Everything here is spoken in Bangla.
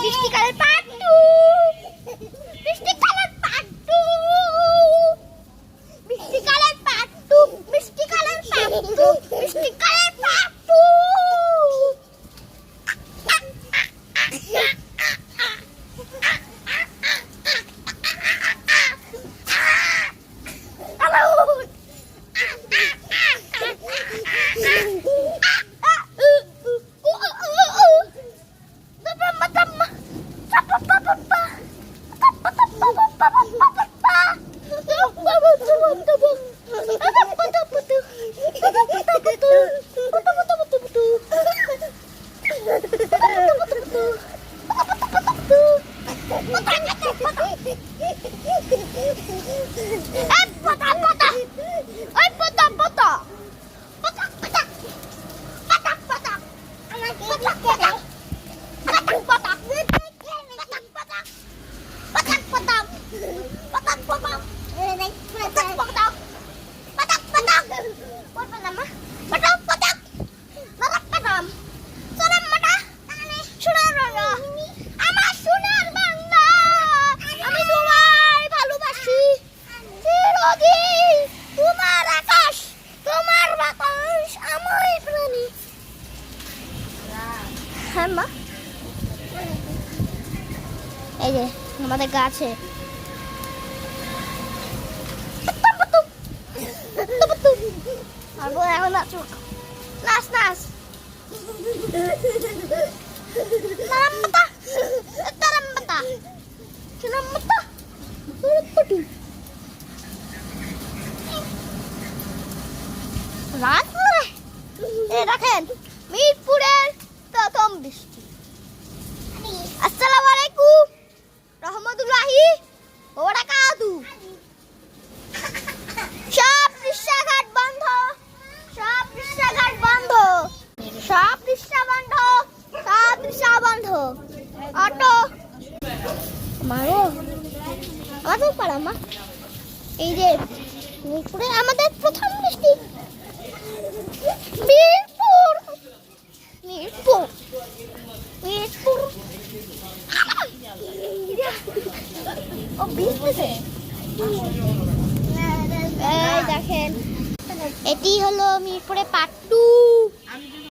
বৃষ্টিকালের পার্ট 2। বৃষ্টিকালের পার্ট 2। বৃষ্টিকালের পার্ট 2। বৃষ্টিকালের পার্ট 2। বৃষ্টিকালের পার্ট 2। হ্যাঁ মা, এই যে আমাদের গাছে এখন নাচ নাচ দেখেন মিরপুরের প্রথম বৃষ্টি। আসসালামু আলাইকুম রহমতুল্লাহি ওয়া বারাকাতুহু। সব রিক্সাঘাট বন্ধ, সব রিক্সাঘাট বন্ধ, সব রিক্সা বন্ধ, সব রিক্সা বন্ধ। অটো মারো আমাদের পাড়া মা, এই যে মিরপুরে আমাদের প্রথম বৃষ্টি। মিরপুর মিরপুর মিরপুর ও বৃষ্টিছে। এই দেখেন এটি হলো মিরপুরে পার্ট 2।